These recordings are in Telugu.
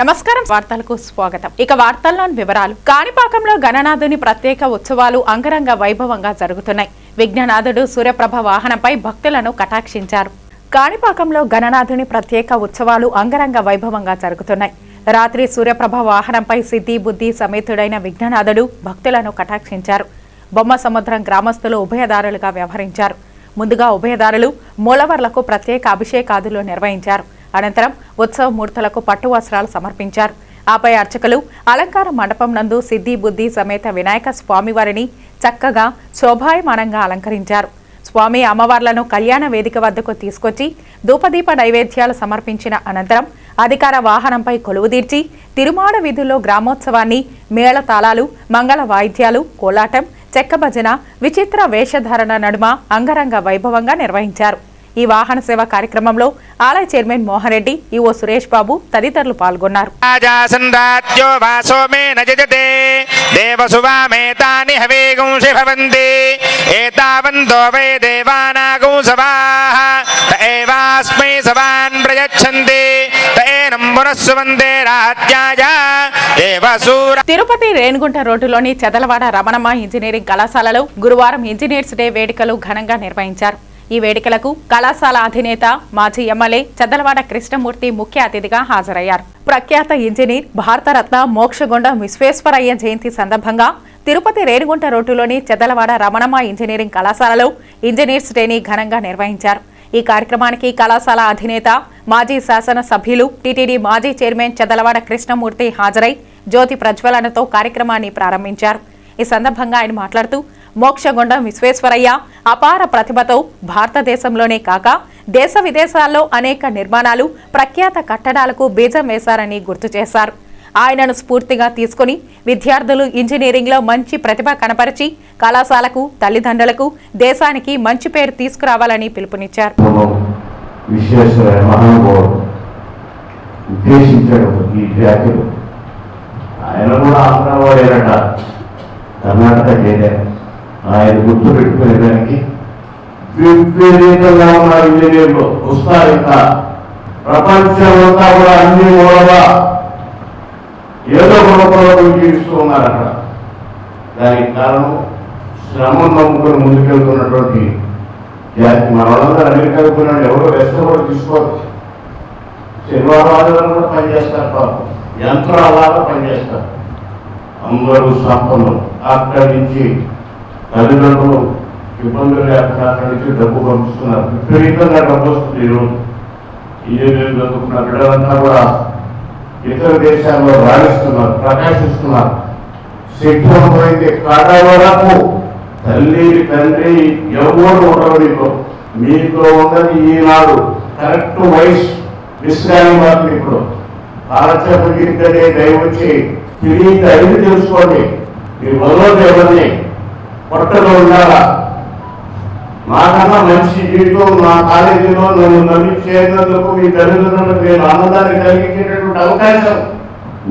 నమస్కారం వార్తలకు స్వాగతం. ఇక వార్తల్లోని వివరాలు. కాణిపాకంలో గణనాథుని ప్రత్యేక ఉత్సవాలు అంగరంగ వైభవంగా జరుగుతున్నాయి. విఘ్ననాథుడు సూర్యప్రభ వాహనంపై భక్తులను కటాక్షించారు. కాణిపాకంలో గణనాథుని ప్రత్యేక ఉత్సవాలు అంగరంగ వైభవంగా జరుగుతున్నాయి. రాత్రి సూర్యప్రభ వాహనంపై సిద్ధి బుద్ధి సమేతుడైన విఘ్ననాథుడు భక్తులను కటాక్షించారు. బొమ్మ సముద్రం గ్రామస్తులు ఉభయదారులుగా వ్యవహరించారు. ముందుగా ఉభయదారులు మూలవర్లకు ప్రత్యేక అభిషేకాదులు నిర్వహించారు. అనంతరం ఉత్సవ మూర్తులకు పట్టు వస్త్రాలు సమర్పించారు. ఆపై అర్చకులు అలంకార మండపం నందు సిద్ధి బుద్ధి సమేత వినాయక స్వామివారిని చక్కగా శోభాయమానంగా అలంకరించారు. స్వామి అమ్మవార్లను కళ్యాణ వేదిక వద్దకు తీసుకొచ్చి ధూపదీప నైవేద్యాలు సమర్పించిన అనంతరం అధికార వాహనంపై కొలువుదీర్చి తిరుమాడ వీధుల్లో గ్రామోత్సవాన్ని మేళతాళాలు, మంగళ వాయిద్యాలు, కోలాటం, చెక్క భజన, విచిత్ర వేషధారణ నడుమ అంగరంగ వైభవంగా నిర్వహించారు. ఈ వాహన సేవ కార్యక్రమంలో ఆలయ చైర్మన్ మోహన్ రెడ్డి, ఈవో సురేష్ బాబు తదితరులు పాల్గొన్నారు. తిరుపతి రేణిగుంట రోడ్డులోని చెదలవాడ రమణమ్మ ఇంజనీరింగ్ కళాశాలలో గురువారం ఇంజనీర్స్ డే వేడుకలు ఘనంగా నిర్వహించారు. ఈ వేడుకలకు కళాశాల అధినేత మాజీ ఎమ్మెల్యే చెదలవాడ కృష్ణమూర్తి ముఖ్య అతిథిగా హాజరయ్యారు. ప్రఖ్యాత ఇంజనీర్ భారతరత్న మోక్షగుండం విశ్వేశ్వరయ్య జయంతి సందర్భంగా తిరుపతి రేణిగుంట రోడ్డులోని చెదలవాడ రమణమ్మ ఇంజనీరింగ్ కళాశాలలో ఇంజనీర్స్ డేని ఘనంగా నిర్వహించారు. ఈ కార్యక్రమానికి కళాశాల అధినేత మాజీ శాసన సభ్యులు టీటీడీ మాజీ చైర్మన్ చెదలవాడ కృష్ణమూర్తి హాజరై జ్యోతి ప్రజ్వలనతో కార్యక్రమాన్ని ప్రారంభించారు. ఈ సందర్భంగా ఆయన మాట్లాడుతూ మోక్షగుండం విశ్వేశ్వరయ్య అపార ప్రతిభతో భారతదేశంలోనే కాక దేశ విదేశాల్లో అనేక నిర్మాణాలు, ప్రఖ్యాత కట్టడాలకు బీజం వేశారని గుర్తు చేశారు. ఆయనను స్ఫూర్తిగా తీసుకుని విద్యార్థులు ఇంజనీరింగ్లో మంచి ప్రతిభ కనపరిచి కళాశాలకు, తల్లిదండ్రులకు, దేశానికి మంచి పేరు తీసుకురావాలని పిలుపునిచ్చారు. ఆయన గుర్తు పెట్టుకునేదానికి విపరీతంగా ఉన్న ఇంజనీర్లు వస్తారు. ఇంకా ప్రపంచమంతా కూడా అన్ని మూలగా ఏదో గొడవలో జీవిస్తూ ఉన్నారు అక్కడ. దానికి కారణం శ్రమం నమ్ముకొని ముందుకెళ్తున్నటువంటి జాతి. మన వాళ్ళందరూ అమెరికాకు పోయినాడు, ఎవరో రెస్ట్ కూడా తీసుకోరు. శనివారాలు కూడా పనిచేస్తారు, పాపం యంత్రాలాగా పనిచేస్తారు. అందరూ సంపన్నులు. అక్కడి నుంచి తల్లిదండ్రులు ఇబ్బందులు లేకుండా అక్కడి నుంచి డబ్బు పంపిస్తున్నారు. విపరీతంగా డబ్బు వస్తుంది. ఈరోజు ఇంజనీరింగ్ చదువుకున్న బిడ్డలంతా కూడా ఇతర దేశాల్లో రాణిస్తున్నారు, ప్రకాశిస్తున్నారు. శక్తివంతమైతే కాట వరకు తల్లి తండ్రి ఎవరు ఉండరు. మీతో ఉన్నది ఈనాడు కరెక్ట్ వయసు విశ్రామి మాత్రం. ఇప్పుడు కాలక్షేపం గీర్తనే దయవచ్చి తిరిగి అడిగి తెలుసుకోండి. మీ వదలదు ఎవరిని, పొట్టలో ఉండాలా. నాకన్నా మంచి జీవితం నా కాలేజీలో నన్ను నమ్మి చేరినందుకు మీ తల్లిదండ్రులకు నేను ఆనందాన్ని కలిగించేటటువంటి అవకాశం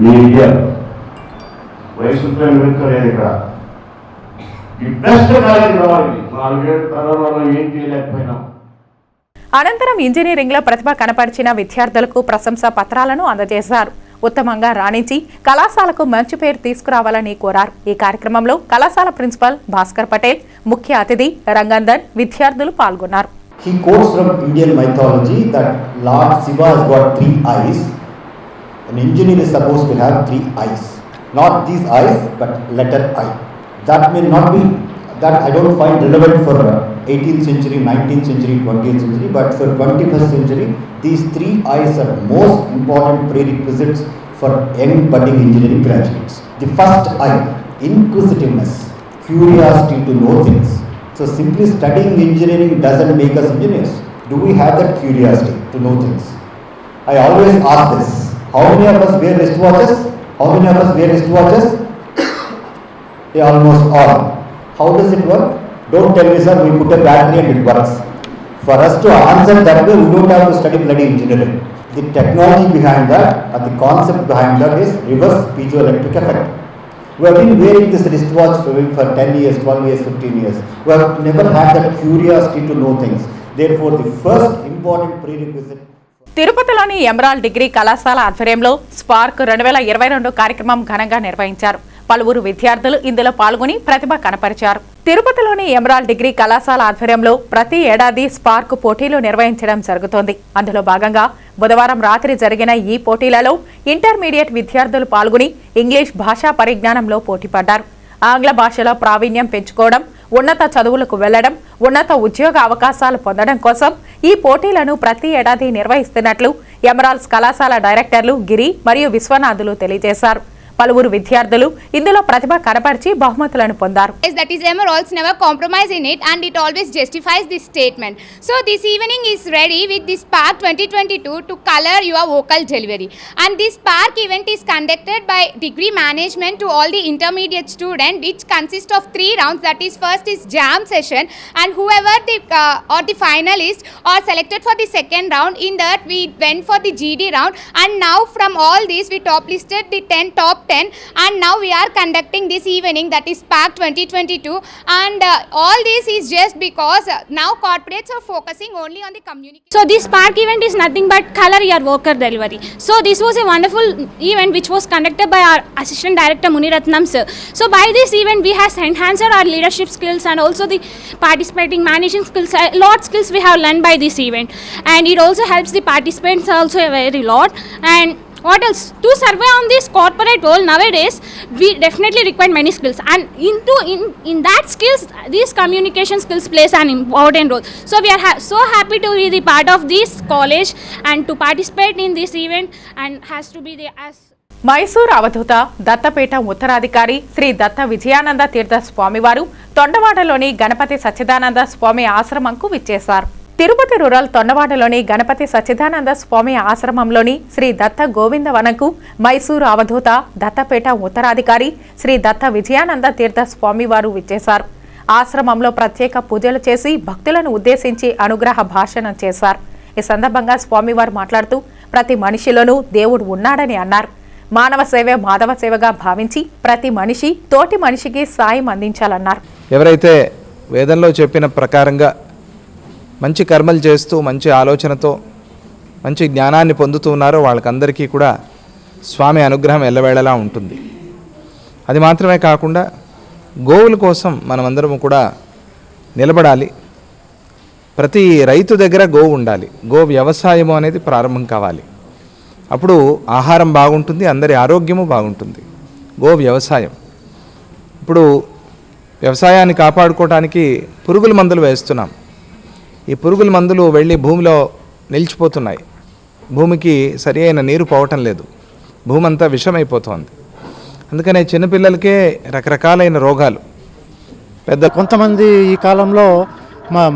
మీ ఇయ్యాలి. వయసుతో నిలుక్కలేదు. ఇక్కడ ఈ బెస్ట్ కాలేజీ రావాలి. 4 ఏళ్ళ తరంలో ఏం చేయలేకపోయినాం. అనంతరం ఇంజనీరింగ్ లో ప్రతిభ కనపరిచిన విద్యార్థులకు ప్రశంసా పత్రాలను అందజేశారు. ఉత్తమంగా రాణించి కళాశాలకు మంచి పేరు తీసుకురావాలని కోరారు. ఈ కార్యక్రమంలో కళాశాల ప్రిన్సిపల్ భాస్కర్ పటేల్, ముఖ్య అతిథి రంగంధర్, విద్యార్థులు పాల్గొన్నారు. He quotes from Indian mythology that Lord Shiva has got 3 eyes. An engineer is supposed to have 3 eyes. Not these eyes, but letter I. That may not be, that I don't find relevant for 18th century, 19th century, 20th century, but for 21st century, these 3 eyes are most important prerequisites for young budding engineering graduates. The first eye, inquisitiveness, curiosity to know things. So simply studying engineering doesn't make us engineers. Do we have that curiosity to know things? I always ask this. How many of us wear wristwatches? How many of us wear wristwatches? Almost all. How does it work? Don't tell me, sir, we put a battery and it works. For us to answer that way, we don't have to study bloody engineering. The technology behind that, and the concept behind that is reverse piezoelectric effect. We have been wearing this wristwatch for 10 years, 12 years, 15 years. We have never had that curiosity to know things. Therefore, the first important prerequisite తిరుపతిలోని ఎమరాల్డ్ డిగ్రీ కళాశాల ఆధ్వర్యంలో స్పార్క్ 2022 కార్యక్రమం ఘనంగా నిర్వహించారు. పలువురు విద్యార్థులు ఇందులో పాల్గొని ప్రతిభ కనపరిచారు. తిరుపతిలోని ఎమరాల్డ్ డిగ్రీ కళాశాల ఆధ్వర్యంలో ప్రతి ఏడాది స్పార్క్ పోటీలు నిర్వహించడం జరుగుతోంది. అందులో భాగంగా బుధవారం రాత్రి జరిగిన ఈ పోటీలలో ఇంటర్మీడియట్ విద్యార్థులు పాల్గొని ఇంగ్లీష్ భాషా పరిజ్ఞానంలో పోటీపడ్డారు. ఆంగ్ల భాషలో ప్రావీణ్యం పెంచుకోవడం, ఉన్నత చదువులకు వెళ్లడం, ఉన్నత ఉద్యోగ అవకాశాలు పొందడం కోసం ఈ పోటీలను ప్రతి ఏడాది నిర్వహిస్తున్నట్లు ఎమరాల్డ్స్ కళాశాల డైరెక్టర్లు గిరి మరియు విశ్వనాథులు తెలియజేశారు. పలువురు విద్యార్థులు ఇందులో ప్రతిభ కనపరిచి బహుమతులను పొందారు. That is Emeralds never compromise in it and it always justifies this statement. So this evening is ready with this Spark 2022 to color your vocal delivery. And this Spark event is conducted by degree management to all the intermediate students, which consists of 3 rounds. That is, first is jam session, and whoever or the finalists are selected for the second round. In that we went for the GD round, and now from all these we top listed the top 10, and now we are conducting this evening, that is Spark 2022, and all this is just because now corporates are focusing only on the communication. So this Spark event is nothing but color your vocal delivery. So this was a wonderful event which was conducted by our assistant director Muniratnam sir. So by this event we have enhanced our leadership skills and also the participating managing skills. A lot skills we have learned by this event, and it also helps the participants also a very lot. And what else? To survive on this corporate world nowadays, we definitely require many skills, and in that skills, these communication skills plays an important role. So we are so happy to be the part of this college and to participate in this event, and has to be the as. Mysore అవధూత దత్తపీఠం ఉత్తరాధికారి శ్రీ దత్త విజయానంద తీర్థ స్వామివారు తొండవాడలోని గణపతి సచ్చిదానంద స్వామి ఆశ్రమంకు విచ్చేశారు. తిరుపతి రూరల్ తొండవాడలోని గణపతి సచ్చిదానంద స్వామి ఆశ్రమంలోని శ్రీ దత్త గోవిందవనంకు మైసూరు అవధూత దత్తపీఠ ఉత్తరాధికారి శ్రీ దత్త విజయానంద తీర్థ స్వామివారు విచ్చేశారు. ఆశ్రమంలో ప్రత్యేక పూజలు చేసి భక్తులను ఉద్దేశించి అనుగ్రహ భాషణం చేశారు. ఈ సందర్భంగా స్వామివారు మాట్లాడుతూ ప్రతి మనిషిలోనూ దేవుడు ఉన్నాడని అన్నారు. మానవ సేవే మాధవ సేవగా భావించి ప్రతి మనిషి తోటి మనిషికి సాయం అందించాలన్నారు. ఎవరైతే వేదంలో చెప్పిన ప్రకారంగా మంచి కర్మలు చేస్తూ మంచి ఆలోచనతో మంచి జ్ఞానాన్ని పొందుతూ ఉన్నారో వాళ్ళకందరికీ కూడా స్వామి అనుగ్రహం ఎల్లవేళలా ఉంటుంది. అది మాత్రమే కాకుండా గోవుల కోసం మనమందరం కూడా నిలబడాలి. ప్రతి రైతు దగ్గర గోవు ఉండాలి. గో వ్యవసాయము అనేది ప్రారంభం కావాలి. అప్పుడు ఆహారం బాగుంటుంది, అందరి ఆరోగ్యము బాగుంటుంది. గో వ్యవసాయం. ఇప్పుడు వ్యవసాయాన్ని కాపాడుకోవడానికి పురుగుల మందులు వేస్తున్నాం. ఈ పురుగుల మందులు వెళ్ళి భూమిలో నిలిచిపోతున్నాయి. భూమికి సరి అయిన నీరు పోవటం లేదు. భూమి అంతా విషమైపోతుంది. అందుకనే చిన్నపిల్లలకే రకరకాలైన రోగాలు. కొంతమంది ఈ కాలంలో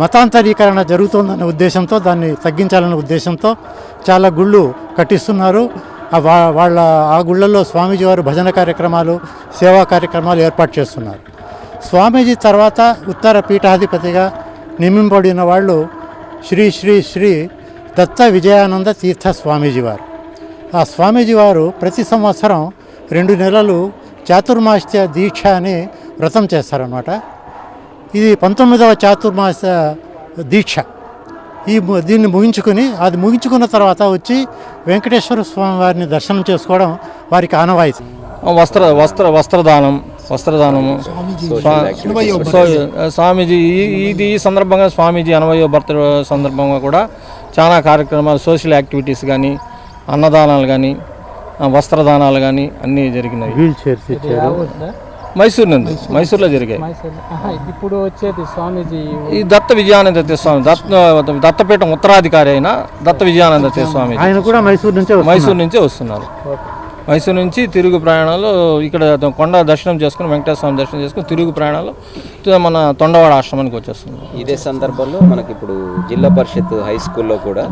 మతాంతరీకరణ జరుగుతుందనే ఉద్దేశంతో, దాన్ని తగ్గించాలనే ఉద్దేశంతో చాలా గుళ్ళు కట్టిస్తున్నారు. ఆ గుళ్ళల్లో స్వామీజీ వారు భజన కార్యక్రమాలు, సేవా కార్యక్రమాలు ఏర్పాటు చేస్తున్నారు. స్వామీజీ తర్వాత ఉత్తర పీఠాధిపతిగా నియమింపబడిన వాళ్ళు శ్రీ శ్రీ శ్రీ దత్త విజయానంద తీర్థ స్వామీజీ వారు. ఆ స్వామీజీ వారు ప్రతి సంవత్సరం 2 నెలలు చాతుర్మాస్య దీక్ష అని వ్రతం చేస్తారన్నమాట. ఇది 19వ చాతుర్మాస దీక్ష. దీన్ని ముగించుకున్న తర్వాత వచ్చి వెంకటేశ్వర స్వామి వారిని దర్శనం చేసుకోవడం వారికి ఆనవాయితీ. వస్త్రదానము స్వామీజీ ఈ సందర్భంగా స్వామీజీ 80వ బర్త్డే సందర్భంగా కూడా చాలా కార్యక్రమాలు, సోషల్ యాక్టివిటీస్ కానీ, అన్నదానాలు కానీ, వస్త్రదానాలు కానీ అన్నీ జరిగినాయి. వీల్ చైర్స్ ఇచ్చారు. మైసూరులో జరిగాయి. ఇప్పుడు వచ్చేది స్వామీజీ ఈ దత్త విజయానంద తీర్థ స్వామి, దత్తపీఠం ఉత్తరాధికారి అయిన దత్త విజయానంద తీర్థ స్వామి ఆయన కూడా మైసూరు నుంచే వస్తున్నారు. మైసూరు నుంచి తిరుగు ప్రయాణాలు ఇక్కడ కొండ దర్శనం చేసుకుని, వెంకటేశ్వర స్వామి దర్శనం చేసుకుని తిరుగు ప్రయాణాలు మన తొండవాడ ఆశ్రమానికి వచ్చేస్తున్నాం. ఇదే సందర్భంలో మనకి ఇప్పుడు జిల్లా పరిషత్ హై స్కూల్లో కూడా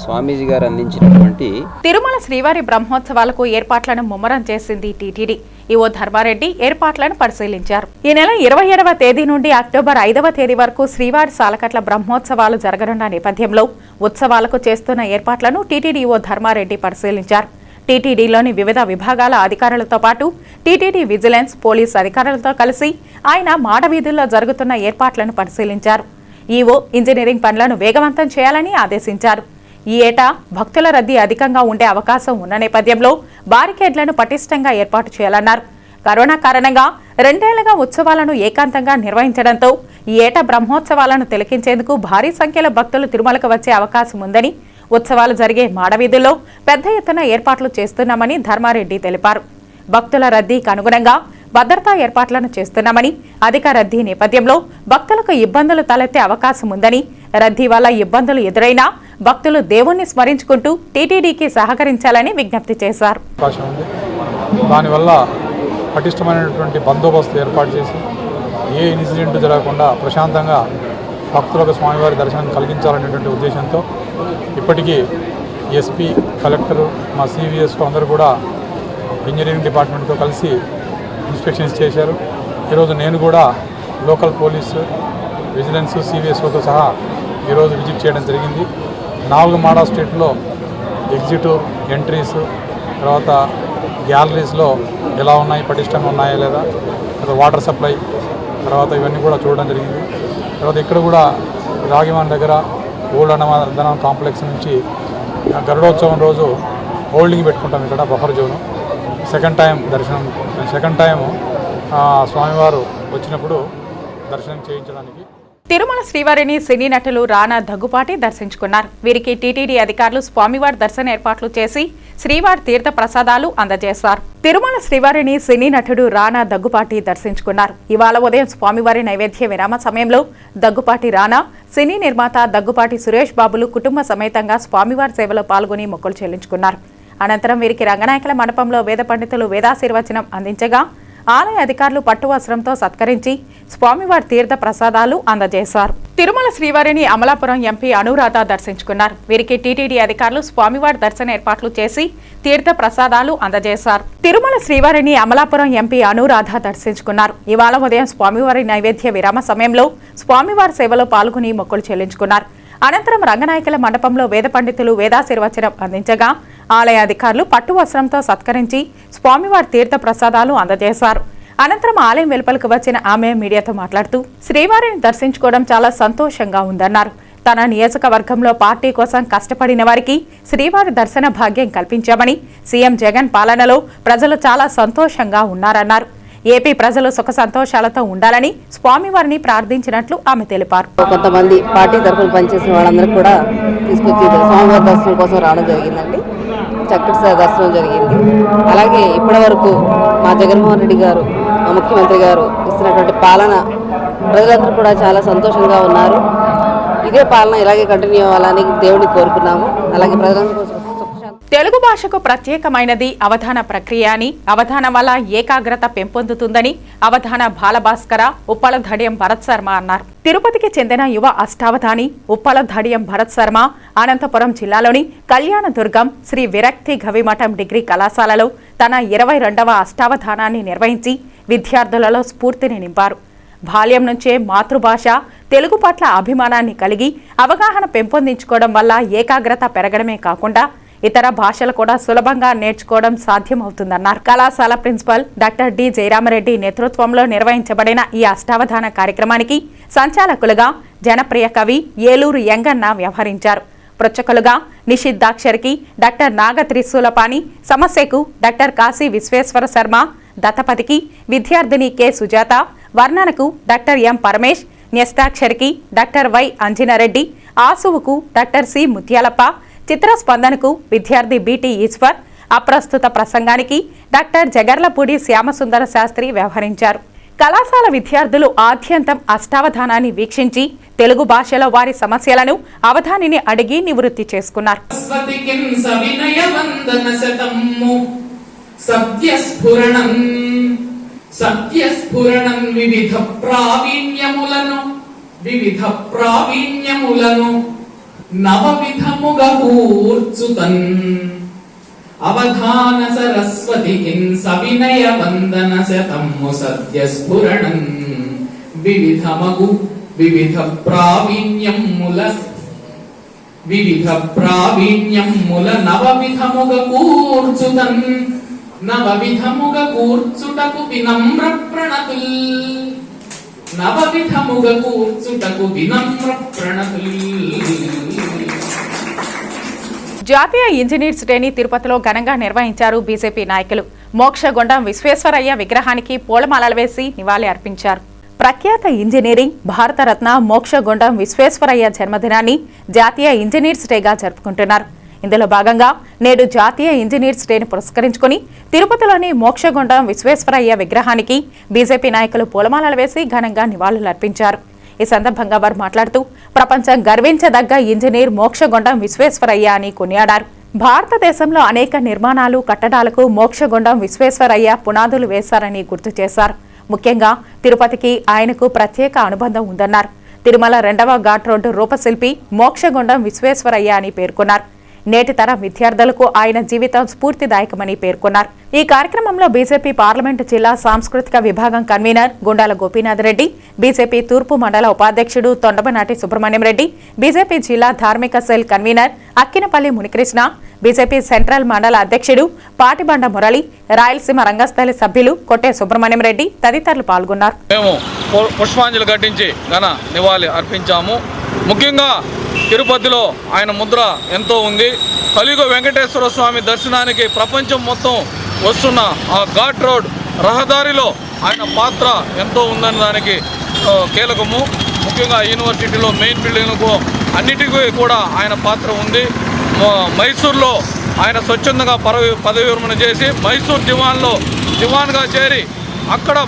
స్వామీజీ గారు అందించినటువంటి తిరుమల శ్రీవారి బ్రహ్మోత్సవాలకు ఏర్పాట్లను ముమ్మరం చేసింది టీటీడీ. ఈవో ధర్మారెడ్డి ఏర్పాట్లను పరిశీలించారు. ఈ నెల 27వ తేదీ నుండి అక్టోబర్ 5వ తేదీ వరకు శ్రీవారి సాలకట్ల బ్రహ్మోత్సవాలు జరగనున్న నేపథ్యంలో ఉత్సవాలకు చేస్తున్న ఏర్పాట్లను టీటీడీ ఈవో ధర్మారెడ్డి పరిశీలించారు. టీటీడీలోని వివిధ విభాగాల అధికారులతో పాటు టీటీడీ విజిలెన్స్, పోలీస్ అధికారులతో కలిసి ఆయన మాడవీధుల్లో జరుగుతున్న ఏర్పాట్లను పరిశీలించారు. ఈవో ఇంజనీరింగ్ పనులను వేగవంతం చేయాలని ఆదేశించారు. ఈ ఏటా భక్తుల రద్దీ అధికంగా ఉండే అవకాశం ఉన్న నేపథ్యంలో బారికేడ్లను పటిష్టంగా ఏర్పాటు చేయాలన్నారు. కరోనా కారణంగా 2 ఏళ్లుగా ఉత్సవాలను ఏకాంతంగా నిర్వహించడంతో ఈ ఏటా బ్రహ్మోత్సవాలను తిలకించేందుకు భారీ సంఖ్యలో భక్తులు తిరుమలకు వచ్చే అవకాశం ఉందని, ఉత్సవాలు జరిగే మాడవీధుల్లో పెద్ద ఎత్తున ఏర్పాట్లు చేస్తున్నామని ధర్మారెడ్డి తెలిపారు. భక్తుల రద్దీకి అనుగుణంగా భద్రతా ఏర్పాట్లను చేస్తున్నామని, అధిక రద్దీ నేపథ్యంలో భక్తులకు ఇబ్బందులు తలెత్తే అవకాశం ఉందని, రద్దీ వల్ల ఇబ్బందులు ఎదురైనా భక్తులు దేవుణ్ణి స్మరించుకుంటూ టీటీడీకి సహకరించాలని విజ్ఞప్తి చేశారు. దానివల్ల పటిష్టమైనటువంటి బందోబస్తు ఏర్పాటు చేసి ఏ ఇన్సిడెంట్ జరగకుండా ప్రశాంతంగా భక్తులకు స్వామివారి దర్శనం కలిగించాలనేటువంటి ఉద్దేశంతో ఇప్పటికీ ఎస్పీ, కలెక్టరు, మా సివిఎస్లో అందరూ కూడా ఇంజనీరింగ్ డిపార్ట్మెంట్తో కలిసి ఇన్స్పెక్షన్స్ చేశారు. ఈరోజు నేను కూడా లోకల్ పోలీసు, విజిలెన్స్, సివిఎస్ఓతో సహా ఈరోజు విజిట్ చేయడం జరిగింది. 4 మాడా స్ట్రీట్లో ఎగ్జిట్, ఎంట్రీస్, తర్వాత గ్యాలరీస్లో ఎలా ఉన్నాయి, పటిష్టంగా ఉన్నాయా లేదా, తర్వాత వాటర్ సప్లై, తర్వాత ఇవన్నీ కూడా చూడడం జరిగింది. తర్వాత ఇక్కడ కూడా రాగివాన్ దగ్గర ఓల్డ్ అన్నదానం కాంప్లెక్స్ నుంచి గరుడోత్సవం రోజు హోల్డింగ్ పెట్టుకుంటాం. ఇక్కడ బఫర్ జోను. సెకండ్ టైం స్వామివారు వచ్చినప్పుడు దర్శనం చేయించడానికి తిరుమల శ్రీవారిని సినీ నటులు రానా దగ్గుపాటి దర్శించుకున్నారు. వీరికి టీటీడీ అధికారులు స్వామివారి దర్శన ఏర్పాట్లు చేసి శ్రీవారి తీర్థ ప్రసాదాలు అందజేశారు. తిరుమల శ్రీవారిని సినీ నటుడు రానా దగ్గుపాటి దర్శించుకున్నారు. ఇవాళ ఉదయం స్వామివారి నైవేద్య విరామ సమయంలో దగ్గుపాటి రానా, సినీ నిర్మాత దగ్గుపాటి సురేష్ బాబులు కుటుంబ సమేతంగా స్వామివారి సేవలో పాల్గొని మొక్కులు చెల్లించుకున్నారు. అనంతరం వీరికి రంగనాయకుల మండపంలో వేద పండితులు వేదాశీర్వచనం అందించగా ఆలయ అధికారులు పట్టు వస్త్రంతో సత్కరించి స్వామివారి తీర్థ ప్రసాదాలు అందజేశారు. తిరుమల శ్రీవారిని అమలాపురం ఎంపీ అనురాధ దర్శించుకున్నారు. వీరికి టీటీడీ అధికారులు స్వామివారి దర్శన ఏర్పాట్లు చేసి తీర్థ ప్రసాదాలు అందజేశారు. తిరుమల శ్రీవారిని అమలాపురం ఎంపీ అనురాధ దర్శించుకున్నారు. ఇవాళ ఉదయం స్వామివారి నైవేద్య విరామ సమయంలో స్వామివారి సేవలో పాల్గొని మొక్కులు చెల్లించుకున్నారు. అనంతరం రంగనాయకుల మండపంలో వేద పండితులు వేదాశీర్వచనం అందించగా ఆలయ అధికారులు పట్టు వస్త్రంతో సత్కరించి స్వామివారి తీర్థ ప్రసాదాలు అందజేశారు. అనంతరం ఆలయం వెలుపలకు వచ్చిన ఆమె మీడియాతో మాట్లాడుతూ శ్రీవారిని దర్శించుకోవడం చాలా సంతోషంగా ఉందన్నారు. తన నియోజకవర్గంలో పార్టీ కోసం కష్టపడిన వారికి శ్రీవారి దర్శన భాగ్యం కల్పించామని, సీఎం జగన్ పాలనలో ప్రజలు చాలా సంతోషంగా ఉన్నారన్నారు. ఏపీ ప్రజలు సుఖ సంతోషాలతో ఉండాలని స్వామివారిని ప్రార్థించినట్లు ఆమె తెలిపారు. కొంతమంది పార్టీ తరఫున పనిచేసిన వాళ్ళందరూ కూడా తీసుకొచ్చి స్వామివారి దర్శనం కోసం రావడం జరిగిందండి. చక్కటి దర్శనం జరిగింది. అలాగే ఇప్పటి వరకు మా జగన్మోహన్ రెడ్డి గారు, మా ముఖ్యమంత్రి గారు ఇస్తున్నటువంటి పాలన ప్రజలందరూ కూడా చాలా సంతోషంగా ఉన్నారు. ఇదే పాలన ఇలాగే కంటిన్యూ అవ్వాలని దేవుడిని కోరుకున్నాము. అలాగే ప్రజలందరూ తెలుగు భాషకు ప్రత్యేకమైనది అవధాన ప్రక్రియ అని, అవధానం వల్ల ఏకాగ్రత పెంపొందుతుందని అవధాన బాలభాస్కర ఉప్పల ధడియం భరత్ శర్మ అన్నారు. తిరుపతికి చెందిన యువ అష్టావధాని ఉప్పల ధడియం భరత్ శర్మ అనంతపురం జిల్లాలోని కళ్యాణదుర్గం శ్రీ విరక్తి గవిమఠం డిగ్రీ కళాశాలలో తన 22వ అష్టావధానాన్ని నిర్వహించి విద్యార్థులలో స్ఫూర్తిని నింపారు. బాల్యం నుంచే మాతృభాష తెలుగు పట్ల అభిమానాన్ని కలిగి అవగాహన పెంపొందించుకోవడం వల్ల ఏకాగ్రత పెరగడమే కాకుండా ఇతర భాషలు కూడా సులభంగా నేర్చుకోవడం సాధ్యమవుతుందన్నారు. కళాశాల ప్రిన్సిపల్ డాక్టర్ డి జయరామరెడ్డి నేతృత్వంలో నిర్వహించబడిన ఈ అష్టావధాన కార్యక్రమానికి సంచాలకులుగా జనప్రియ కవి ఏలూరు యంగన్న వ్యవహరించారు. పృచ్ఛకులుగా నిషిద్ధాక్షరికి డాక్టర్ నాగ త్రిశూలపాణి, సమస్యకు డాక్టర్ కాశీ విశ్వేశ్వర శర్మ, దత్తపతికి విద్యార్థిని కె సుజాత, వర్ణనకు డాక్టర్ ఎం పరమేష్, న్యస్తాక్షరికి డాక్టర్ వై అంజినారెడ్డి, ఆసువుకు డాక్టర్ సి ముత్యాలప్ప, చిత్రస్పందనకు విద్యార్థి బిటి ఈశ్వర్, అప్రస్తుత ప్రసంగానికి డాక్టర్ జగర్లపూడి శ్యామసుందర శాస్త్రి వ్యవహరించారు. కళాశాల విద్యార్థులు ఆద్యంతం అష్టావధానాన్ని వీక్షించి తెలుగు భాషలో వారి సమస్యలను అవధానిని అడిగి నివృత్తి చేసుకున్నారు. నవవిధముగా కూర్చుతన్ అవధాన సరస్వతికిన్ సవినయ వందన శతము సత్య స్ఫురణం వివిధ ప్రావీణ్యముల నవవిధముగా కూర్చుతన్ నవవిధముగా కూర్చుటకు వినమ్ర ప్రణతుల్ నవవిధముగా కూర్చుటకు వినమ్ర ప్రణతుల్ జాతీయ ఇంజనీర్స్ డేని తిరుపతిలో ఘనంగా నిర్వహించారు బీజేపీ నాయకులు. మోక్షగుండం విశ్వేశ్వరయ్య విగ్రహానికి పూలమాలలు వేసి నివాళి అర్పించారు. ప్రఖ్యాత ఇంజనీరింగ్ భారతరత్న మోక్షగుండం విశ్వేశ్వరయ్య జన్మదినాన్ని జాతీయ ఇంజనీర్స్ డేగా జరుపుకుంటున్నారు. ఇందులో భాగంగా నేడు జాతీయ ఇంజనీర్స్ డేని పురస్కరించుకుని తిరుపతిలోని మోక్షగుండం విశ్వేశ్వరయ్య విగ్రహానికి బీజేపీ నాయకులు పూలమాలలు వేసి ఘనంగా నివాళులు అర్పించారు. ఈ సందర్భంగా వారు మాట్లాడుతూ ప్రపంచం గర్వించదగ్గ ఇంజనీర్ మోక్షగుండం విశ్వేశ్వరయ్య అని కొనియాడారు. భారతదేశంలో అనేక నిర్మాణాలు కట్టడాలకు మోక్షగుండం విశ్వేశ్వరయ్య పునాదులు వేశారని గుర్తు చేశారు. ముఖ్యంగా తిరుపతికి ఆయనకు ప్రత్యేక అనుబంధం ఉందన్నారు. తిరుమల 2వ ఘాట్ రోడ్డు రూపశిల్పి మోక్షగుండం విశ్వేశ్వరయ్య అని పేర్కొన్నారు. నేటి తరం విద్యార్థులకు ఆయన జీవితం స్ఫూర్తిదాయకమని పేర్కొన్నారు. ఈ కార్యక్రమంలో బీజేపీ పార్లమెంటు జిల్లా సాంస్కృతిక విభాగం కన్వీనర్ గుండాల గోపీనాథ్ రెడ్డి, బీజేపీ తూర్పు మండల ఉపాధ్యక్షుడు తొండబనాటి సుబ్రహ్మణ్యం రెడ్డి, బీజేపీ జిల్లా ధార్మిక cell convener Akkinapalli Munikrishna, BJP central మండల అధ్యక్షుడు పాటిబండ మురళి, రాయలసీమ రంగస్థలి సభ్యులు కొట్టే సుబ్రహ్మణ్యం రెడ్డి తదితరులు పాల్గొన్నారు. మేము పుష్పాంజలి ఘటించి ఘన నివాళి అర్పించాము. ముఖ్యంగా తిరుపతిలో ఆయన ముద్ర ఎంతో ఉంది. కలియుగ వెంకటేశ్వర స్వామి దర్శనానికి ప్రపంచం మొత్తం వస్తున్న ఆ ఘాట్ రోడ్ రహదారిలో ఆయన పాత్ర ఎంతో ఉందని దానికి కీలకము. ముఖ్యంగా యూనివర్సిటీలో మెయిన్ బిల్డింగ్లకు అన్నిటికీ కూడా ఆయన పాత్ర ఉంది. మైసూర్లో ఆయన స్వచ్ఛందంగా పదవి విరమణ చేసి మైసూర్ దివాన్గా చేరి అక్కడ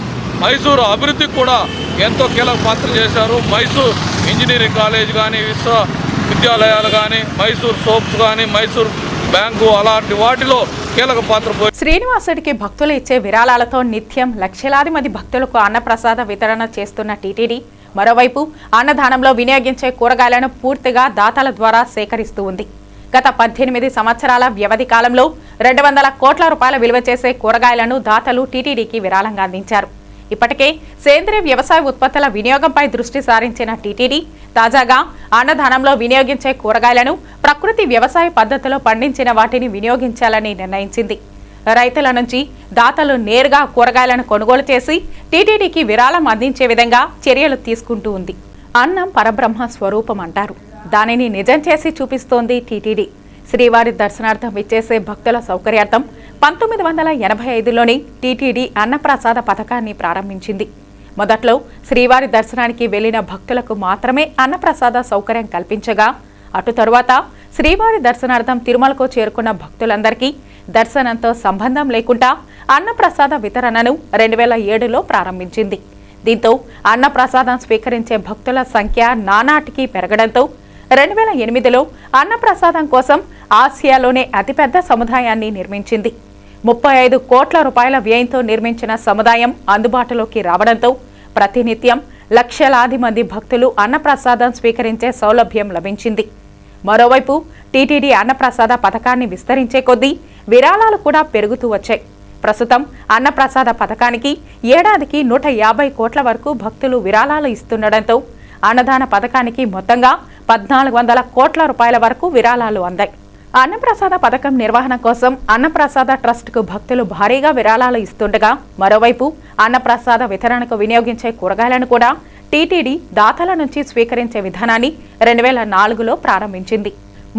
మైసూరు అభివృద్ధికి కూడా ఎంతో కీలక పాత్ర చేశారు. మైసూర్ ఇంజనీరింగ్ కాలేజ్ కానీ, విశ్వవిద్యాలయాలు కానీ, మైసూర్ సోప్స్ కానీ, మైసూర్ బ్యాంకు అలాంటి వాటిలో కీలక పాత్ర. శ్రీనివాసుడికి భక్తులు ఇచ్చే విరాళాలతో నిత్యం లక్షలాది మంది భక్తులకు అన్నప్రసాద వితరణ చేస్తున్న టీటీడీ మరోవైపు అన్నదానంలో వినియోగించే కూరగాయలను పూర్తిగా దాతల ద్వారా సేకరిస్తూ ఉంది. గత 18 సంవత్సరాల వ్యవధి కాలంలో 200 కోట్ల రూపాయల విలువ చేసే కూరగాయలను దాతలు టీటీడీకి విరాళంగా అందించారు. ఇప్పటికే సేంద్రీయ వ్యవసాయ ఉత్పత్తుల వినియోగంపై దృష్టి సారించిన టీటీడీ తాజాగా అన్నదానంలో వినియోగించే కూరగాయలను ప్రకృతి వ్యవసాయ పద్ధతిలో పండించిన వాటిని వినియోగించాలని నిర్ణయించింది. రైతుల నుంచి దాతలు నేరుగా కూరగాయలను కొనుగోలు చేసి టీటీడీకి విరాళం అందించే విధంగా చర్యలు తీసుకుంటూ ఉంది. అన్నం పరబ్రహ్మ స్వరూపం అంటారు. దానిని నిజం చేసి చూపిస్తోంది టీటీడీ. శ్రీవారి దర్శనార్థం విచ్చేసే భక్తుల సౌకర్యార్థం 1985లోని టీటీడీ అన్నప్రసాద పథకాన్ని ప్రారంభించింది. మొదట్లో శ్రీవారి దర్శనానికి వెళ్లిన భక్తులకు మాత్రమే అన్నప్రసాద సౌకర్యం కల్పించగా అటు తరువాత శ్రీవారి దర్శనార్థం తిరుమలకు చేరుకున్న భక్తులందరికీ దర్శనంతో సంబంధం లేకుండా అన్నప్రసాద వితరణను 2007లో ప్రారంభించింది. దీంతో అన్నప్రసాదం స్వీకరించే భక్తుల సంఖ్య నానాటికి పెరగడంతో 2008లో అన్నప్రసాదం కోసం ఆసియాలోనే అతిపెద్ద సముదాయాన్ని నిర్మించింది. 35 కోట్ల రూపాయల వ్యయంతో నిర్మించిన సముదాయం అందుబాటులోకి రావడంతో ప్రతినిత్యం లక్షలాది మంది భక్తులు అన్నప్రసాదం స్వీకరించే సౌలభ్యం లభించింది. మరోవైపు టీటీడీ అన్నప్రసాద పథకాన్ని విస్తరించే కొద్దీ విరాళాలు కూడా పెరుగుతూ వచ్చాయి. ప్రస్తుతం అన్నప్రసాద పథకానికి ఏడాదికి 150 కోట్ల వరకు భక్తులు విరాళాలు ఇస్తుండటంతో అన్నదాన పథకానికి మొత్తంగా 1400 కోట్ల రూపాయల వరకు విరాళాలు అందాయి. అన్నప్రసాద పథకం నిర్వహణ కోసం అన్నప్రసాద ట్రస్టుకు భక్తులు భారీగా విరాళాలు ఇస్తుండగా మరోవైపు అన్నప్రసాద వితరణకు వినియోగించే కూరగాయలను కూడా టీటీడీ దాతల నుంచి స్వీకరించే విధానాన్ని 2004లో ప్రారంభించింది.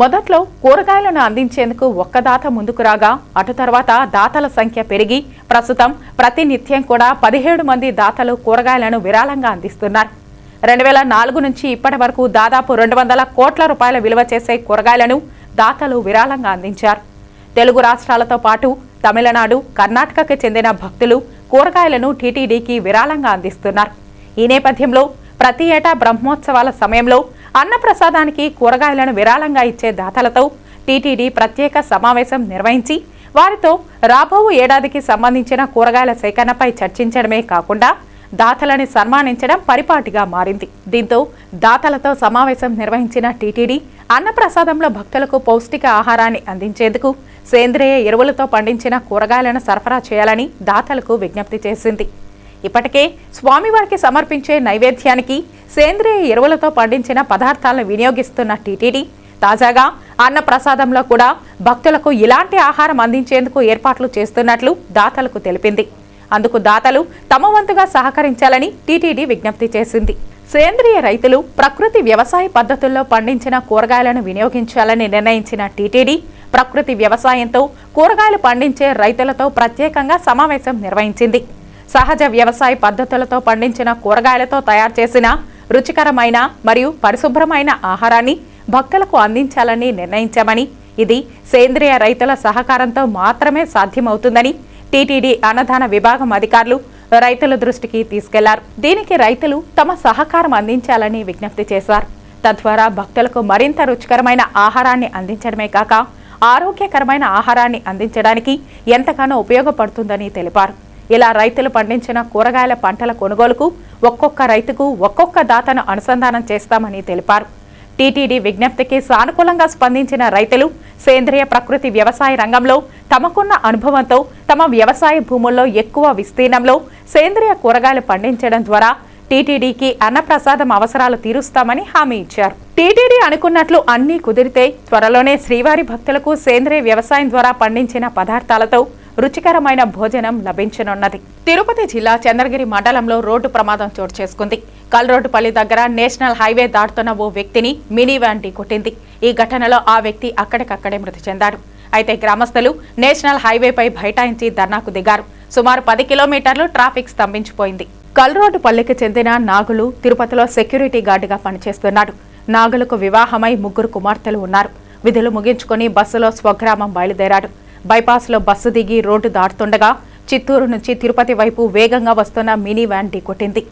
మొదట్లో కూరగాయలను అందించేందుకు ఒక్క దాత ముందుకు రాగా అటు తర్వాత దాతల సంఖ్య పెరిగి ప్రస్తుతం ప్రతినిత్యం కూడా 17 మంది దాతలు కూరగాయలను విరాళంగా అందిస్తున్నారు. 2004 నుంచి ఇప్పటి వరకు దాదాపు 200 కోట్ల రూపాయల విలువ చేసే కూరగాయలను దాతలు విరాళంగా అందించారు. తెలుగు రాష్ట్రాలతో పాటు తమిళనాడు, కర్ణాటకకు చెందిన భక్తులు కూరగాయలను టీటీడీకి విరాళంగా అందిస్తున్నారు. ఈ నేపథ్యంలో ప్రతి ఏటా బ్రహ్మోత్సవాల సమయంలో అన్నప్రసాదానికి కూరగాయలను విరాళంగా ఇచ్చే దాతలతో టీటీడీ ప్రత్యేక సమావేశం నిర్వహించి వారితో రాబో ఏడాదికి సంబంధించిన కూరగాయల సేకరణపై చర్చించడమే కాకుండా దాతలని సన్మానించడం పరిపాటిగా మారింది. దీంతో దాతలతో సమావేశం నిర్వహించిన టీటీడీ అన్నప్రసాదంలో భక్తులకు పౌష్టిక ఆహారాన్ని అందించేందుకు సేంద్రియ ఎరువులతో పండించిన కూరగాయలను సరఫరా చేయాలని దాతలకు విజ్ఞప్తి చేసింది. ఇప్పటికే స్వామివారికి సమర్పించే నైవేద్యానికి సేంద్రియ ఎరువులతో పండించిన పదార్థాలను వినియోగిస్తున్న టీటీడీ తాజాగా అన్నప్రసాదంలో కూడా భక్తులకు ఇలాంటి ఆహారం అందించేందుకు ఏర్పాట్లు చేస్తున్నట్లు దాతలకు తెలిపింది. అందుకు దాతలు తమ వంతుగా సహకరించాలని టీటీడీ విజ్ఞప్తి చేసింది. సేంద్రియ రైతులు ప్రకృతి వ్యవసాయ పద్ధతుల్లో పండించిన కూరగాయలను వినియోగించాలని నిర్ణయించిన టీటీడీ ప్రకృతి వ్యవసాయంతో కూరగాయలు పండించే రైతులతో ప్రత్యేకంగా సమావేశం నిర్వహించింది. సహజ వ్యవసాయ పద్ధతులతో పండించిన కూరగాయలతో తయారు చేసిన రుచికరమైన మరియు పరిశుభ్రమైన ఆహారాన్ని భక్తులకు అందించాలని నిర్ణయించామని, ఇది సేంద్రియ రైతుల సహకారంతో మాత్రమే సాధ్యమవుతుందని టీటీడీ అన్నదాన విభాగం అధికారులు రైతుల దృష్టికి తీసుకెళ్లారు. దీనికి రైతులు తమ సహకారం అందించాలని విజ్ఞప్తి చేశారు. తద్వారా భక్తులకు మరింత రుచికరమైన ఆహారాన్ని అందించడమే కాక ఆరోగ్యకరమైన ఆహారాన్ని అందించడానికి ఎంతగానో ఉపయోగపడుతుందని తెలిపారు. ఇలా రైతులు పండించిన కూరగాయల పంటల కొనుగోలుకు ఒక్కొక్క రైతుకు ఒక్కొక్క దాతను అనుసంధానం చేస్తామని తెలిపారు. టీటీడీ విజ్ఞప్తికి సానుకూలంగా స్పందించిన రైతులు సేంద్రియ ప్రకృతి వ్యవసాయ రంగంలో తమకున్న అనుభవంతో తమ వ్యవసాయ భూముల్లో ఎక్కువ విస్తీర్ణంలో సేంద్రియ కూరగాయలు పండించడం ద్వారా టీటీడీకి అన్నప్రసాదం అవసరాలు తీరుస్తామని హామీ ఇచ్చారు. టీటీడీ అనుకున్నట్లు అన్నీ కుదిరితే త్వరలోనే శ్రీవారి భక్తులకు సేంద్రియ వ్యవసాయం ద్వారా పండించిన పదార్థాలతో రుచికరమైన భోజనం లభించనున్నది. తిరుపతి జిల్లా చంద్రగిరి మండలంలో రోడ్డు ప్రమాదం చోటు చేసుకుంది. కల్రోడ్డుపల్లి దగ్గర నేషనల్ హైవే దాటుతున్న ఓ వ్యక్తిని మినీ వ్యాన్ ఢీకొట్టింది. ఈ ఘటనలో ఆ వ్యక్తి అక్కడికక్కడే మృతి చెందాడు. అయితే గ్రామస్తులు నేషనల్ హైవేపై బైఠాయించి ధర్నాకు దిగారు. సుమారు 10 కిలోమీటర్లు ట్రాఫిక్ స్తంభించిపోయింది. కల్రోడ్డుపల్లికి చెందిన నాగులు తిరుపతిలో సెక్యూరిటీ గార్డుగా పనిచేస్తున్నాడు. నాగులకు వివాహమై 3 కుమార్తెలు ఉన్నారు. విధులు ముగించుకుని బస్సులో స్వగ్రామం బయలుదేరాడు. బైపాస్లో బస్సు దిగి రోడ్డు దాటుతుండగా చిత్తూరు నుంచి తిరుపతి వైపు వేగంగా వస్తున్న మినీ వ్యాన్ ఢీకొట్టింది.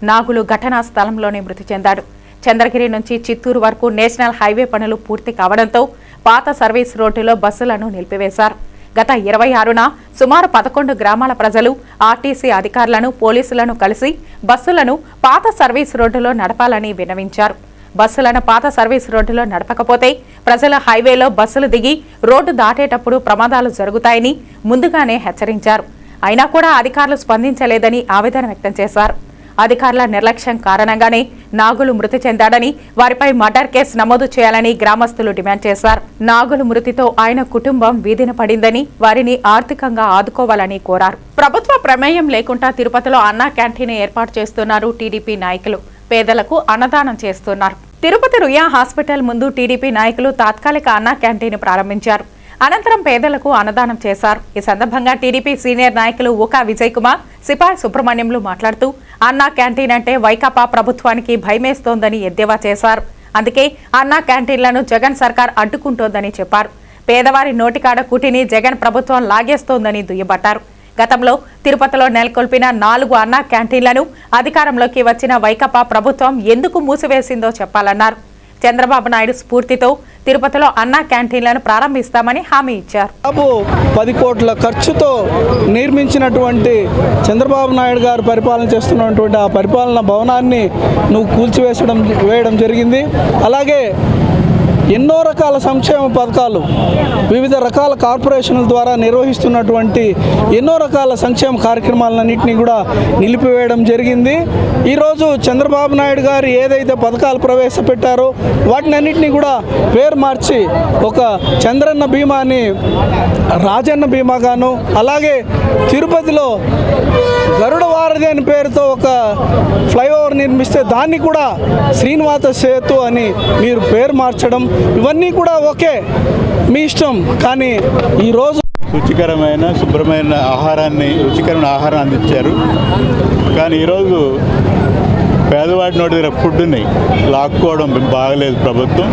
నాగులు ఘటనా స్థలంలోనే మృతి చెందాడు. చంద్రగిరి నుంచి చిత్తూరు వరకు నేషనల్ హైవే పనులు పూర్తి కావడంతో పాత సర్వీస్ రోడ్డులో బస్సులను నిలిపివేశారు. గత 26న సుమారు 11 గ్రామాల ప్రజలు ఆర్టీసీ అధికారులను పోలీసులను కలిసి బస్సులను పాత సర్వీస్ రోడ్డులో నడపాలని విన్నవించారు. బస్సులను పాత సర్వీస్ రోడ్డులో నడపకపోతే ప్రజల హైవేలో బస్సులు దిగి రోడ్డు దాటేటప్పుడు ప్రమాదాలు జరుగుతాయని ముందుగానే హెచ్చరించారు. అయినా కూడా అధికారులు స్పందించలేదని ఆవేదన వ్యక్తం చేశారు. అధికారుల నిర్లక్ష్యం కారణంగానే నాగులు మృతి చెందాడని, వారిపై మర్డర్ కేసు నమోదు చేయాలని గ్రామస్తులు డిమాండ్ చేశారు. నాగులు మృతితో ఆయన కుటుంబం వీధిన పడిందని, వారిని ఆర్థికంగా ఆదుకోవాలని కోరారు. ప్రభుత్వ ప్రమేయం లేకుండా తిరుపతిలో అన్నా క్యాంటీన్ ఏర్పాటు చేస్తున్నారు టీడీపీ నాయకులు. పేదలకు అన్నదానం చేస్తున్నారు. తిరుపతి రుయా హాస్పిటల్ ముందు టీడీపీ నాయకులు తాత్కాలిక అన్నా క్యాంటీన్ ప్రారంభించారు. అనంతరం పేదలకు అన్నదానం చేశారు. ఈ సందర్భంగా టీడీపీ సీనియర్ నాయకులు ఊకా విజయ్ కుమార్, సిపాయి సుబ్రహ్మణ్యంలు మాట్లాడుతూ అన్నా క్యాంటీన్ అంటే వైకాపా ప్రభుత్వానికి భయమేస్తోందని ఎద్దేవా చేశారు. అందుకే అన్నా క్యాంటీన్లను జగన్ సర్కార్ అడ్డుకుంటోందని చెప్పారు. పేదవారి నోటికాడ కూటిని జగన్ ప్రభుత్వం లాగేస్తోందని దుయ్యబట్టారు. గతంలో తిరుపతిలో నెలకొల్పిన 4 అన్నా క్యాంటీన్లను అధికారంలోకి వచ్చిన వైకాపా ప్రభుత్వం ఎందుకు మూసివేసిందో చెప్పాలన్నారు. చంద్రబాబు నాయుడు స్ఫూర్తితో తిరుపతిలో అన్నా క్యాంటీన్లను ప్రారంభిస్తామని హామీ ఇచ్చారు. 10 కోట్ల ఖర్చుతో నిర్మించినటువంటి చంద్రబాబు నాయుడు గారు పరిపాలన చేస్తున్నటువంటి ఆ పరిపాలన భవనాన్ని నువ్వు కూల్చివేయడం జరిగింది. అలాగే ఎన్నో రకాల సంక్షేమ పథకాలు వివిధ రకాల కార్పొరేషన్ల ద్వారా నిర్వహిస్తున్నటువంటి ఎన్నో రకాల సంక్షేమ కార్యక్రమాలన్నింటినీ కూడా నిలిపివేయడం జరిగింది. ఈరోజు చంద్రబాబు నాయుడు గారు ఏదైతే పథకాలు ప్రవేశపెట్టారో వాటిని అన్నింటినీ కూడా పేరు మార్చి ఒక చంద్రన్న బీమాని రాజన్న బీమాగాను, అలాగే తిరుపతిలో గరుడ వారధి అని పేరుతో ఒక ఫ్లైఓవర్ నిర్మిస్తే దాన్ని కూడా శ్రీనివాస సేతు అని మీరు పేరు మార్చడం, ఇవన్నీ కూడా ఓకే, మీ ఇష్టం. కానీ ఈరోజు రుచికరమైన శుభ్రమైన రుచికరమైన ఆహారం అందించారు. కానీ ఈరోజు పేదవాడి నోటి దగ్గర ఫుడ్ని లాక్కోవడం బాగలేదు ప్రభుత్వం.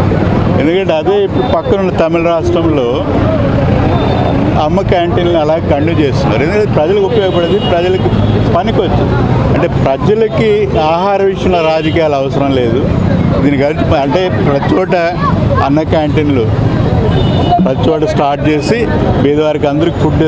ఎందుకంటే అదే ఇప్పుడు పక్కనున్న తమిళ రాష్ట్రంలో అమ్మ క్యాంటీన్లు అలా కంటిన్యూ చేస్తున్నారు. ఎందుకంటే ప్రజలకు ఉపయోగపడేది, ప్రజలకి పనికొచ్చింది. అంటే ప్రజలకి ఆహార విషయంలో రాజకీయాలు అవసరం లేదు. దీనికి అంటే ప్రతి చోట అన్న క్యాంటీన్లు ప్రతి చోట స్టార్ట్ చేసి పేదవారికి అందరికి ఫుడ్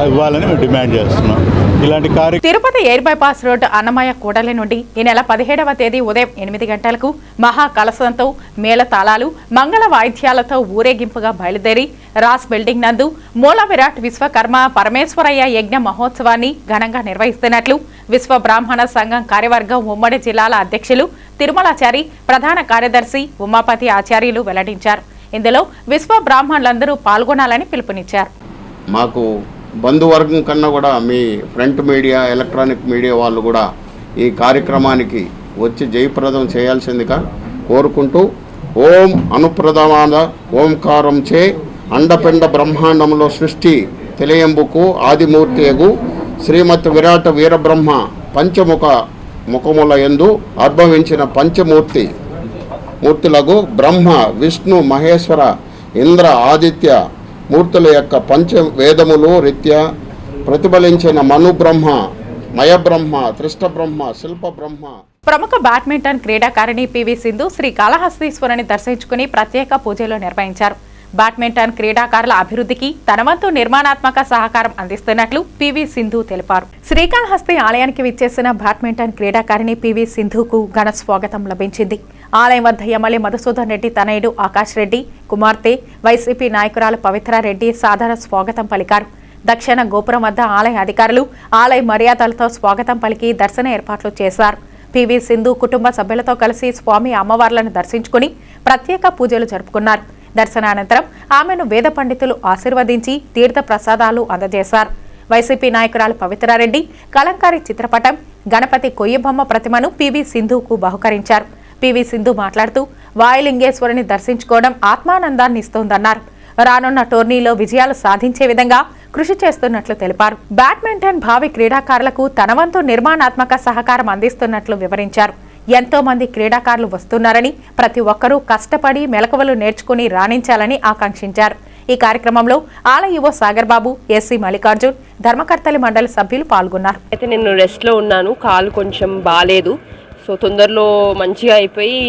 ఇవ్వాలని మేము డిమాండ్ చేస్తున్నాం. ఇలాంటి Tirupati air bypass road Annamayya కూడలి నుండి ఈ నెల 17వ తేదీ ఉదయం 8 గంటలకు మహా కలశంతో మేళతాళాలు మంగళ వాయిద్యాలతో ఊరేగింపుగా బయలుదేరి రాస్ బిల్డింగ్ నందు మూల విరాట్ విశ్వకర్మ పరమేశ్వరయ్య యజ్ఞ మహోత్సవాన్ని ఘనంగా నిర్వహిస్తున్నట్లు విశ్వ బ్రాహ్మణ సంఘం కార్యవర్గం ఉమ్మడి జిల్లాల అధ్యక్షులు తిరుమలాచారి, ప్రధాన కార్యదర్శి ఉమాపతి ఆచార్యులు వెల్లడించారు. ఇందులో విశ్వ బ్రాహ్మణులందరూ పాల్గొనాలని పిలుపునిచ్చారు. మాకు బంధువర్గం కన్నా కూడా me print media, electronic media వాళ్ళు కూడా ఈ కార్యక్రమానికి వచ్చి జయప్రదం చేయాల్సిందిగా కోరుకుంటూ ఓం అనుప్రదమాన ఓంకారం చే అండపిండ బ్రహ్మాండంలో సృష్టి తెలియంబుకు ఆదిమూర్తియగు శ్రీమత్ విరాట వీరబ్రహ్మ పంచముఖ ముఖముల యందు ఉద్భవించిన మూర్తులకు బ్రహ్మ విష్ణు మహేశ్వర ఇంద్ర ఆదిత్య మూర్తుల యొక్క పంచవేదములు రీత్యా ప్రతిఫలించిన మనుబ్రహ్మ మయబ్రహ్మ త్రిష్టబ్రహ్మ శిల్పబ్రహ్మ. ప్రముఖ బ్యాడ్మింటన్ క్రీడాకారిణి పివి సింధు శ్రీ కాళహస్తీశ్వరుని దర్శించుకుని ప్రత్యేక పూజలు నిర్వహించారు. బ్యాడ్మింటన్ క్రీడాకారుల అభివృద్ధికి తన వంతు నిర్మాణాత్మక సహకారం అందిస్తున్నట్లు పివి సింధు తెలిపారు. శ్రీకాళహస్తి ఆలయానికి విచ్చేసిన బ్యాడ్మింటన్ క్రీడాకారిణి పివి సింధుకు ఘన స్వాగతం లభించింది. ఆలయం వద్ద ఎమ్మెల్యే మధుసూదన్ రెడ్డి తనయుడు ఆకాష్ రెడ్డి, కుమార్తె వైసీపీ నాయకురాలు పవిత్రారెడ్డి సాదర స్వాగతం పలికారు. దక్షిణ గోపురం వద్ద ఆలయ అధికారులు ఆలయ మర్యాదలతో స్వాగతం పలికి దర్శన ఏర్పాట్లు చేశారు. పివి సింధు కుటుంబ సభ్యులతో కలిసి స్వామి అమ్మవార్లను దర్శించుకుని ప్రత్యేక పూజలు జరుపుకున్నారు. దర్శనానంతరం ఆమెను వేద పండితులు ఆశీర్వదించి తీర్థ ప్రసాదాలు అందజేశారు. వైసీపీ నాయకురాలు పవిత్రారెడ్డి కలంకారీ చిత్రపటం, గణపతి కొయ్యబొమ్మ ప్రతిమను పివి సింధుకు బహుకరించారు. పివి సింధు మాట్లాడుతూ వాయులింగేశ్వరుని దర్శించుకోవడం ఆత్మానందాన్ని ఇస్తోందన్నారు. రానున్న టోర్నీలో విజయాలు సాధించే విధంగా కృషి చేస్తున్నట్లు తెలిపారు. బ్యాడ్మింటన్ భావి క్రీడాకారులకు తన వంతు నిర్మాణాత్మక సహకారం అందిస్తున్నట్లు వివరించారు. ఎంతో మంది క్రీడాకారులు వస్తున్నారని ప్రతి ఒక్కరూ కష్టపడి మెలకువలు నేర్చుకుని రాణించాలని ఆకాంక్షించారు. ఈ కార్యక్రమంలో ఆలయ యువ సాగర్ బాబు, ఎస్సీ మల్లికార్జున్, ధర్మకర్తలి మండలి సభ్యులు పాల్గొన్నారు. అయితే నేను రెస్ట్లో ఉన్నాను, కాలు కొంచెం బాగాలేదు. సో తొందరలో మంచిగా అయిపోయి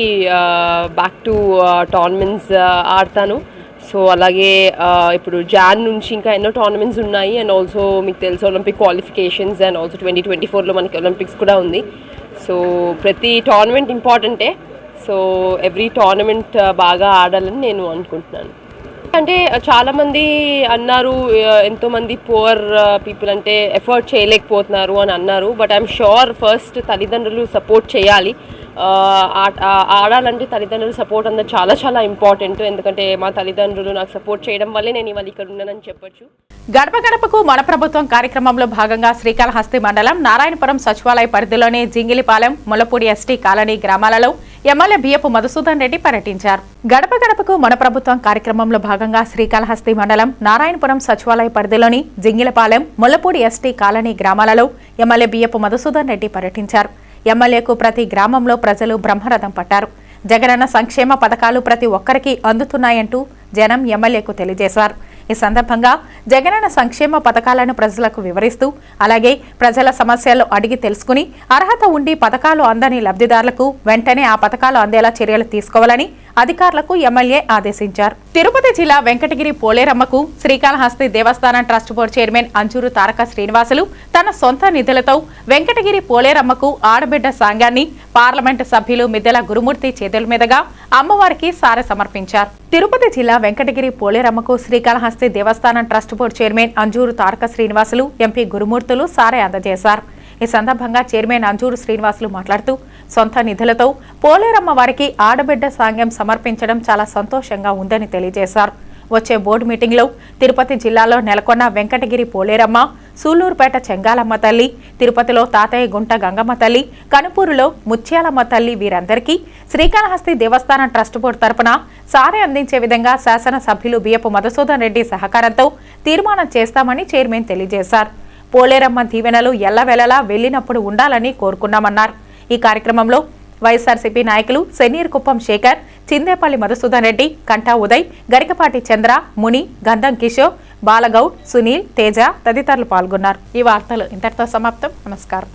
బ్యాక్ టు టోర్నమెంట్స్ ఆడతాను. సో అలాగే ఇప్పుడు జాన్ నుంచి ఇంకా ఎన్నో టోర్నమెంట్స్ ఉన్నాయి. అండ్ ఆల్సో మీకు తెలుసు ఒలింపిక్ క్వాలిఫికేషన్స్ అండ్ ఆల్సో 2024లో మనకి ఒలింపిక్స్ కూడా ఉంది. సో ప్రతి టోర్నమెంట్ ఇంపార్టెంటే. సో ఎవ్రీ టోర్నమెంట్ బాగా ఆడాలని నేను అనుకుంటున్నాను. అంటే చాలామంది అన్నారు ఎంతోమంది పువర్ పీపుల్ అంటే ఎఫర్ట్ చేయలేకపోతున్నారు అని అన్నారు. బట్ ఐఎమ్ షూర్ ఫస్ట్ తల్లిదండ్రులు సపోర్ట్ చేయాలి. ఆడాలంటే తల్లిదండ్రులు సపోర్ట్ అందరూ చాలా చాలా ఇంపార్టెంట్. ఎందుకంటే మా తల్లిదండ్రులు నాకు సపోర్ట్ చేయడం వల్లే నేను ఇవాళ ఇక్కడ ఉన్నానని చెప్పొచ్చు. గడప గడపకు మన ప్రభుత్వం కార్యక్రమంలో భాగంగా శ్రీకాళహస్తి మండలం నారాయణపురం సచివాలయ పరిధిలోని జింగిలిపాలెం, ముల్లపూడి ఎస్టీ కాలనీ గ్రామాలలో ఎమ్మెల్యే బియ్యపు మధుసూదన్ రెడ్డి పర్యటించారు. గడప గడపకు మన ప్రభుత్వం కార్యక్రమంలో భాగంగా శ్రీకాళహస్తి మండలం నారాయణపురం సచివాలయ పరిధిలోని జింగిలిపాలెం, ముల్లపూడి ఎస్టీ కాలనీ గ్రామాలలో ఎమ్మెల్యే బియ్యపు మధుసూదన్ రెడ్డి పర్యటించారు. ఎమ్మెల్యేకు ప్రతి గ్రామంలో ప్రజలు బ్రహ్మరథం పట్టారు. జగనన్న సంక్షేమ పథకాలు ప్రతి ఒక్కరికి అందుతున్నాయంటూ జనం ఎమ్మెల్యేకు తెలియజేశారు. ఈ సందర్భంగా జగనన్న సంక్షేమ పథకాలను ప్రజలకు వివరిస్తూ అలాగే ప్రజల సమస్యలు అడిగి తెలుసుకుని అర్హత ఉండి పథకాలు అందని లబ్ధిదారులకు వెంటనే ఆ పథకాలు అందేలా చర్యలు తీసుకోవాలని అధికారులకు ఎమ్మెల్యే ఆదేశించారు. తిరుపతి జిల్లా వెంకటగిరి పోలేరమ్మకు శ్రీకాళహస్తి దేవస్థానం ట్రస్ట్ బోర్డు చైర్మన్ అంజూరు తారక శ్రీనివాసులు తన సొంత నిధులతో వెంకటగిరి పోలేరమ్మకు ఆడబిడ్డ సాంగాన్ని పార్లమెంటు సభ్యులు మిద్దెల గురుమూర్తి చేతుల మీదుగా అమ్మవారికి సారె సమర్పించారు. తిరుపతి జిల్లా వెంకటగిరి పోలేరమ్మకు శ్రీకాళహస్తి దేవస్థానం ట్రస్ట్ బోర్డు చైర్మన్ అంజూరు తారక శ్రీనివాసులు, ఎంపీ గురుమూర్తులు సారె అందజేశారు. ఈ సందర్భంగా చైర్మన్ అంజూరు శ్రీనివాసులు మాట్లాడుతూ సొంత నిధులతో పోలేరమ్మ వారికి ఆడబిడ్డ సాంగ్యం సమర్పించడం చాలా సంతోషంగా ఉందని తెలియజేశారు. వచ్చే బోర్డు మీటింగ్లో తిరుపతి జిల్లాలో నెలకొన్న వెంకటగిరి పోలేరమ్మ, సూళ్లూరుపేట చెంగాలమ్మ తల్లి, తిరుపతిలో తాతయ్య గుంట గంగమ్మ తల్లి, కనుపూరులో ముత్యాలమ్మ తల్లి వీరందరికీ శ్రీకాళహస్తి దేవస్థానం ట్రస్ట్ బోర్డు తరపున సారె అందించే విధంగా శాసనసభ్యులు బియ్యపు మధుసూదన్ రెడ్డి సహకారంతో తీర్మానం చేస్తామని చైర్మన్ తెలియజేశారు. పోలేరమ్మ దీవెనలు ఎల్లవెల్లలా వెళ్లినప్పుడు ఉండాలని కోరుకున్నామన్నారు. ఈ కార్యక్రమంలో వైఎస్ఆర్సీపీ నాయకులు సెనీర్ కుప్పం శేఖర్, చిందేపల్లి మధుసూదన్ రెడ్డి, కంఠా ఉదయ్, గరికపాటి చంద్ర, ముని, గంధం కిషోర్, బాలగౌడ్, సునీల్, తేజ తదితరులు పాల్గొన్నారు. ఈ వార్తలు ఇంతటితో సమాప్తం. నమస్కారం.